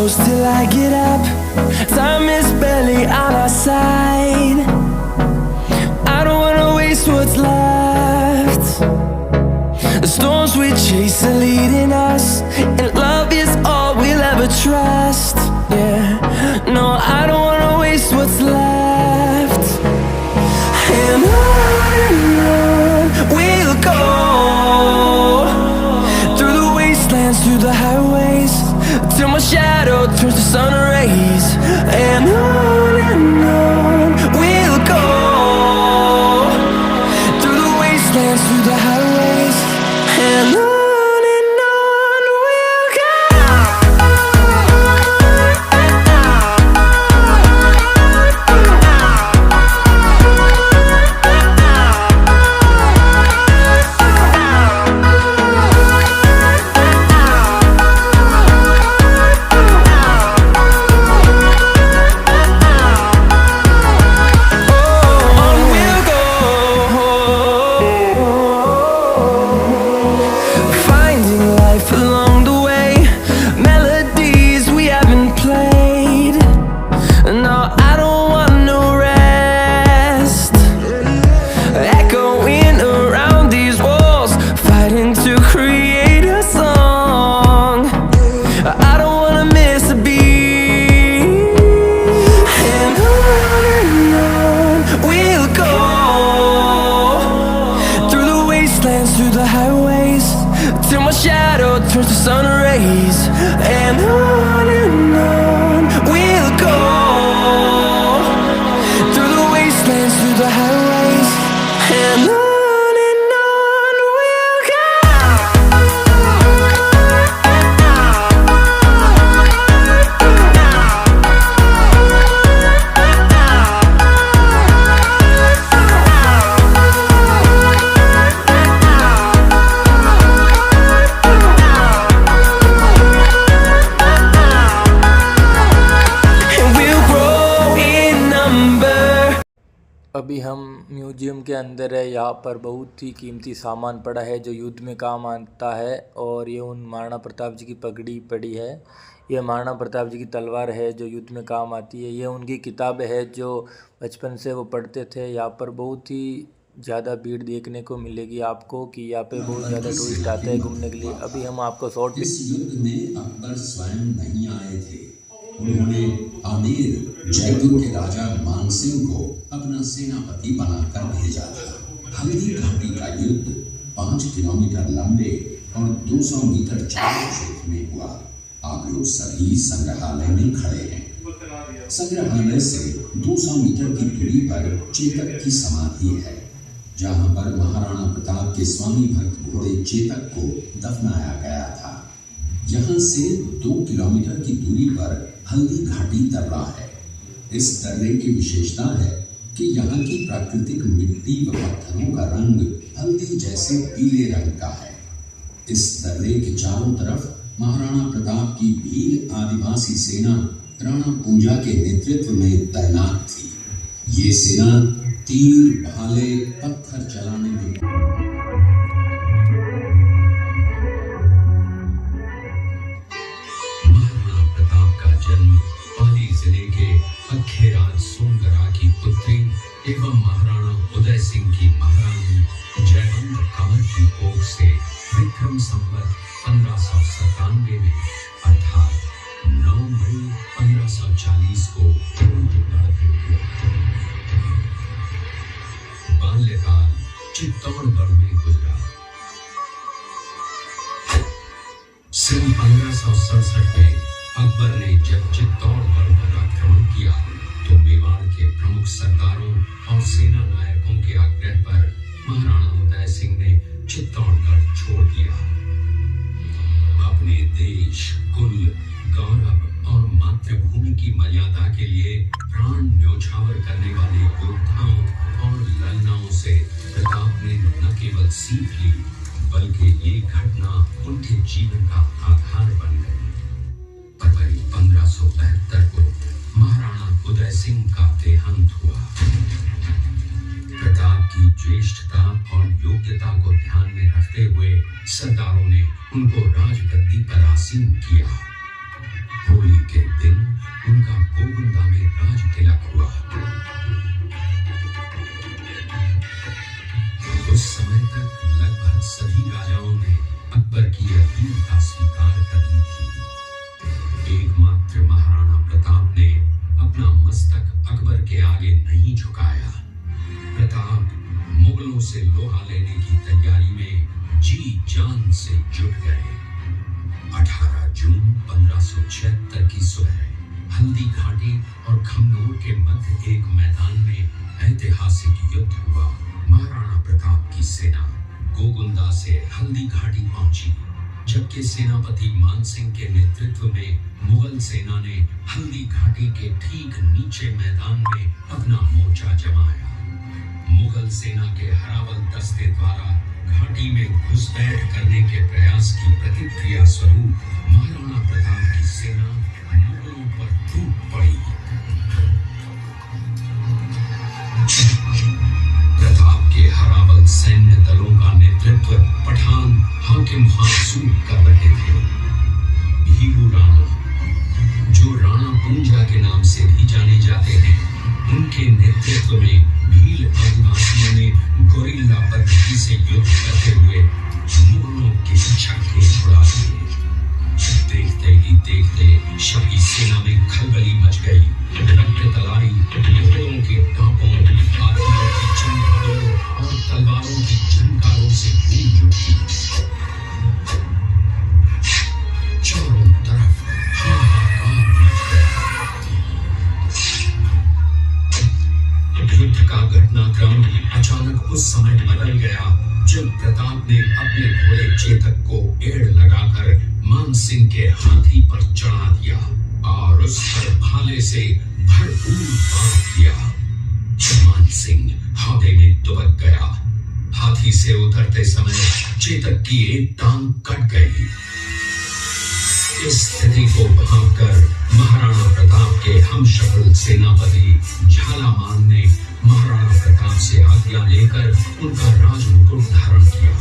close till I get up. Time is barely on our side. I don't wanna waste what's left. The storms we chase are leading us, and love is all we'll ever trust. Yeah, no, I don't wanna waste what's left. And on we'll go, through the wastelands, through the highways, till my shadow turns to sun rays. And on we'll go, through the wastelands, through the highways, and on we'll go. Through the highways, till my shadow turns to sun rays. And on we'll go, through the wastelands, through the highways, and on we'll go. अभी हम museum के अंदर है। यहाँ पर बहुत ही कीमती सामान पड़ा है जो युद्ध में काम आता है, और ये उन महाराणा प्रताप जी की पगड़ी पड़ी है। ये महाराणा प्रताप जी की तलवार है जो युद्ध में काम आती है। ये उनकी किताब है जो बचपन से वो पढ़ते थे। यहाँ पर बहुत ही ज़्यादा भीड़ देखने को मिलेगी आपको, कि यहाँ पे बहुत ज़्यादा टूरिस्ट आते हैं घूमने के लिए। अभी हम आपको शॉर्ट इस युद्ध में अकबर स्वयं नहीं आए थे। उन्होंने आमेर जयपुर के राजा मानसिंह को अपना सेनापति बनाकर भेजा था। हल्दी घाटी का युद्ध 5 किलोमीटर लंबे और 200 मीटर चौड़े क्षेत्र में हुआ। आप लोग सभी संग्रहालय में खड़े हैं। संग्रहालय से 200 मीटर की दूरी पर चेतक की समाधि है, जहां पर महाराणा प्रताप के स्वामी भक्त घोड़े चेतक को दफनाया गया था। यहाँ से 2 किलोमीटर की दूरी पर हल्दी घाटी दर्रा है। इस दर्रे की विशेषता है कि यहाँ की प्राकृतिक मिट्टी व पत्थरों का रंग हल्दी जैसे पीले रंग का है। इस दर्रे के चारों तरफ महाराणा प्रताप की वीर आदिवासी सेना राणा पूंजा के नेतृत्व में तैनात थी। ये सेना तीर, भाले, पत्थर चलाने में जिले के अखेराज सोनगरा की पुत्री एवं महाराणा उदय सिंह की महारानी जयवंत कमर की कोख से विक्रम संवत 1597 में अर्थात 9 मई 1540 को बाल्यकाल चित्तौड़गढ़ में गुजरा। सन 1567 में अकबर ने जब चित्तौड़गढ़ पर आक्रमण किया तो मेवाड़ के प्रमुख सरदारों और सेना नायकों के आग्रह पर महाराणा उदय सिंह ने चित्तौड़गढ़ छोड़ दिया। अपने देश, कुल, गौरव और मातृभूमि की मर्यादा के लिए प्राण न्योछावर करने वाले योद्धाओं और ललनाओं से प्रताप ने न केवल सीख ली, बल्कि ये घटना उनके जीवन का आधार बन गई। 1572 को महाराणा उदय सिंह का देहांत हुआ। प्रताप की ज्येष्ठता और योग्यता को ध्यान में रखते हुए सरदारों ने उनको राजगद्दी पर आसीन किया। होली के के आगे नहीं झुकाया। प्रताप मुगलों से लोहा लेने की तैयारी में जी जान से जुट गए। 18 जून 1576 की सुबह हल्दी घाटी और खमनोर के मध्य एक मैदान में ऐतिहासिक युद्ध हुआ। महाराणा प्रताप की सेना गोगुंदा से हल्दी घाटी पहुंची, जबकि सेनापति मानसिंह के नेतृत्व में मुगल सेना ने हल्दी घाटी के ठीक नीचे मैदान में अपना मोर्चा जमाया। मुगल सेना के हरावल दस्ते द्वारा घाटी में घुसपैठ करने के प्रयास की प्रतिक्रिया स्वरूप महाराणा प्रताप की सेना मुगलों पर टूट पड़ी। प्रताप के हरावल सैन्य दलों का नेतृत्व पठान हाकिम हासूर कर रहे थे। भीरू राणा, जो राणा पूंजा के नाम से भी जाने जाते हैं, उनके नेतृत्व में भील आदिवासियों ने गोरिल्ला पद्धति से युद्ध करते हुए मुगलों के छक्के छुड़ा दिए। देखते ही देखते शाही सेना में खलबली मच गई। रक्त तलाई घोड़ों के टापों, हाथियों की चमगादड़ों और तलवारों की झनकारों से गूंज उठी। चारों तरफ हाहाकार मच गया। युद्ध का घटनाक्रम अचानक उस समय बदल गया जब प्रताप ने अपने घोड़े चेतक को एड़ लगाकर मानसिंह के हाथी पर चढ़ा दिया और उस पर भाले से भरपूर बांध दिया। मानसिंह हौदे में दुबक गया। हाथी से उतरते समय चेतक की एक टांग कट गई। इस स्थिति को भांपकर महाराणा प्रताप के हमशक्ल सेनापति झालामान ने महाराणा प्रताप से आज्ञा लेकर उनका राजमुकुट धारण किया।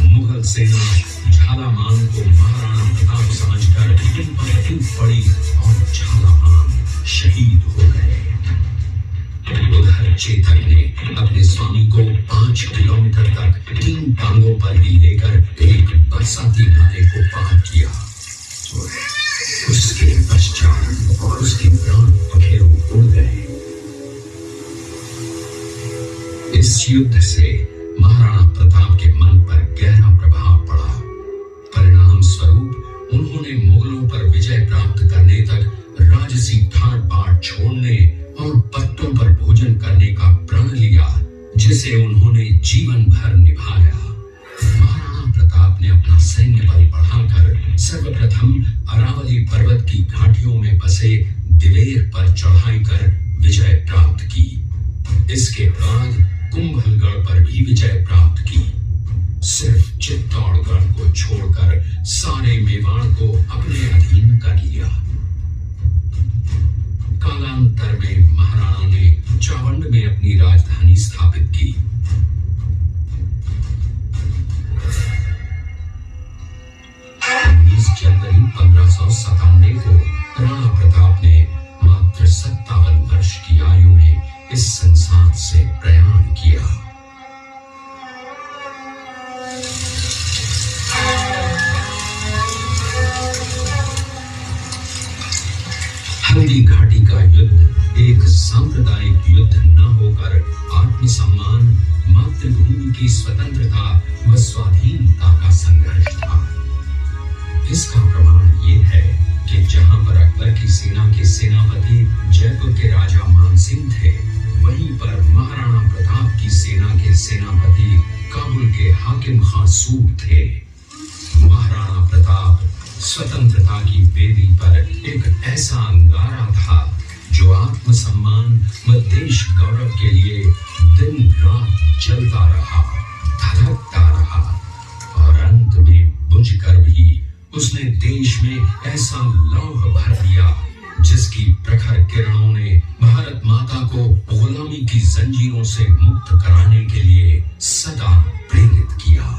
मुगल सेना झालामान को महाराणा प्रताप समझकर इन पर टूट पड़ी और झालामान शहीद हो गए। उधर चेतक ने अपने स्वामी को 5 किलोमीटर तक 3 टांगों पर ही लेकर एक बरसाती नाले को पार किया। उसके पश्चात उसके प्राण पखेरु उड़ गए। इस युद्ध से महाराणा प्रताप के मन पर गहरा प्रभाव पड़ा। परिणाम स्वरूप उन्होंने मुगलों पर विजय प्राप्त करने तक राजसी ठाट बाट छोड़ने और पत्तों पर भोजन करने का प्रण लिया, जिसे उन्होंने जीवन भर निभाया। महाराणा प्रताप ने अपना सैन्य बल बढ़ाकर सर्वप्रथम अरावली पर्वत की घाटियों में बसे दिवेर पर चढ़ाई कर विजय प्राप्त की। इसके बाद कुंभलगढ़ पर भी विजय प्राप्त की। सिर्फ चित्तौड़गढ़ को छोड़कर सारे मेवाड़ को अपने अधीन कर लिया। कालांतर में महाराणा ने चावंड में अपनी राजधानी स्थापित की। 19 जनवरी 1597 को राणा प्रताप ने मात्र 57 वर्ष की आयु में इस संसार से प्रयाण किया। हल्दी घाटी का युद्ध एक सांप्रदायिक युद्ध न होकर आत्मसम्मान, मातृभूमि की स्वतंत्रता व स्वाधीनता का संघर्ष था। इसका प्रमाण ये है कि जहां पर अकबर की सेना के सेनापति जयपुर के राजा मानसिंह थे, वहीं पर महाराणा प्रताप की सेना के सेनापति काबुल के हाकिम हासूर थे। महाराणा प्रताप स्वतंत्रता की वेदी पर एक ऐसा अंगारा था जो आत्मसम्मान व देश गौरव के लिए दिन रात जलता रहा, धधकता रहा और अंत में बुझकर भी उसने देश में ऐसा लौह भर दिया जिसकी प्रखर किरणों ने भारत माता को गुलामी की जंजीरों से मुक्त कराने के लिए सदा प्रेरित किया।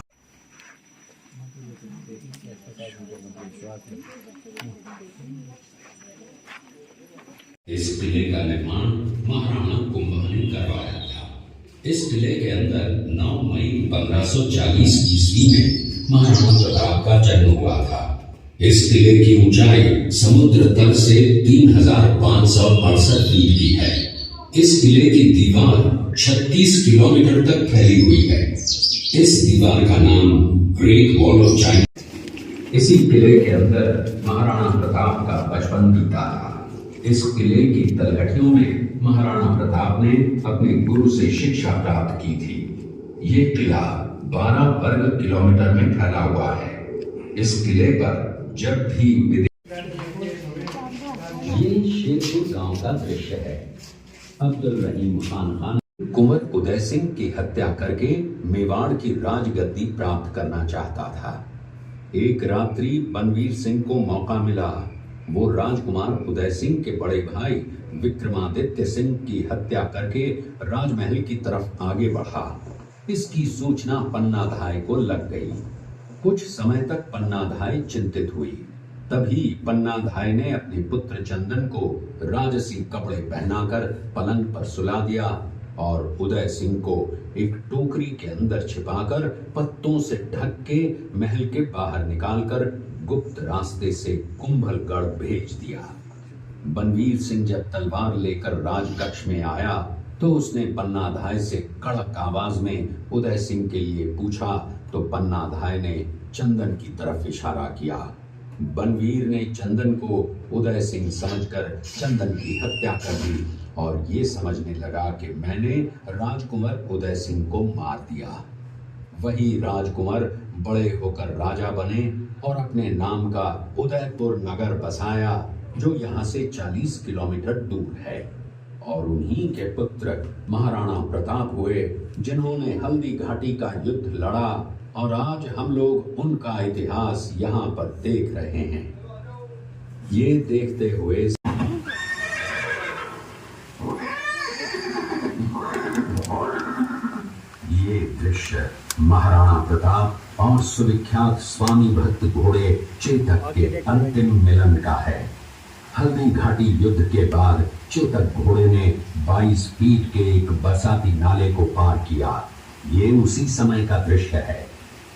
इस किले का निर्माण महाराणा कुंभा ने करवाया था। इस किले के अंदर 9 मई 1540 ईस्वी में महाराणा प्रताप का जन्म हुआ था। इस किले की ऊंचाई समुद्र तल से 3568 फीट की है। इस किले की दीवार 36 किलोमीटर तक फैली हुई है। इस दीवार का नाम ग्रेट वॉल ऑफ चाइना। इसी किले के अंदर महाराणा प्रताप का बचपन बीता था। इस किले की तलहटियों में महाराणा प्रताप ने अपने गुरु से शिक्षा प्राप्त की थी। ये किला 12 वर्ग किलोमीटर में फैला हुआ है। इस किले पर जब भी ये शेरपुर गांव का दृश्य है। अब्दुल रहीम खान कुंवर उदय सिंह की हत्या करके मेवाड़ की राजगद्दी प्राप्त करना चाहता था। एक रात्रि बनवीर सिंह को मौका मिला। वो राजकुमार उदय सिंह के बड़े भाई विक्रमादित्य सिंह की हत्या करके राजमहल की तरफ आगे बढ़ा। इसकी सूचना पन्नाधाय को लग गई। कुछ समय तक पन्नाधाय चिंतित हुई। तभी पन्नाधाय ने अपने पुत्र चंदन को राजसी कपड़े पहनाकर पलंग पर सुला दिया और उदय सिंह को एक टोकरी के अंदर छिपाकर पत्तों से ढक के महल के बाहर निकालकर गुप्त रास्ते से कुंभलगढ़ भेज दिया। बनवीर सिंह जब तलवार लेकर राजकक्ष में आया तो उसने पन्नाधाय से कड़क आवाज में उदय सिंह के लिए पूछा तो पन्नाधाय ने चंदन की तरफ इशारा किया। बनवीर ने चंदन को उदय सिंह समझकर चंदन की हत्या कर दी और ये समझने लगा कि मैंने राजकुमार उदय सिंह को मार दिया। वही राजकुमार बड़े होकर राजा बने और अपने नाम का उदयपुर नगर बसाया जो यहाँ से 40 किलोमीटर दूर है। और उन्हीं के पुत्र महाराणा प्रताप हुए जिन्होंने हल्दी घाटी का युद्ध लड़ा और आज हम लोग उनका इतिहास यहाँ पर देख रहे हैं। ये देखते हुए ये दृश्य महाराणा प्रताप और सुविख्यात स्वामी भक्त घोड़े चेतक के अंतिम मिलन का है। हल्दी घाटी युद्ध के बाद चेतक घोड़े ने 22 फीट के एक बरसाती नाले को पार किया। ये उसी समय का दृश्य है।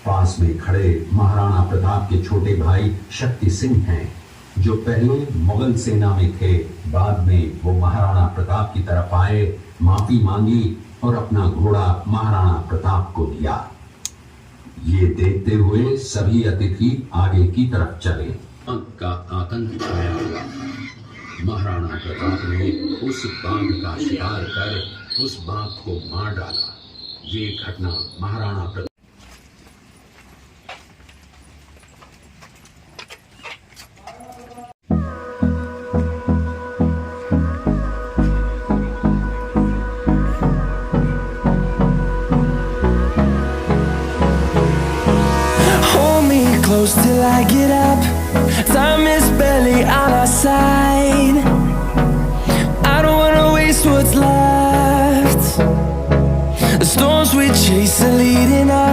पास में खड़े महाराणा प्रताप के छोटे भाई शक्ति सिंह हैं, जो पहले मुगल सेना में थे। बाद में वो महाराणा प्रताप की तरफ आए, माफी मांगी और अपना घोड़ा महाराणा प्रताप को दिया। ये देखते हुए सभी अतिथि आगे की तरफ चले। का आतंक छाया हुआ था। महाराणा प्रताप ने उस बाघ का शिकार कर उस बाघ को मार डाला। ये घटना Maharana Pratap close till I get up. Time is barely on our side. I don't wanna waste what's left. The storms we chase are leading us.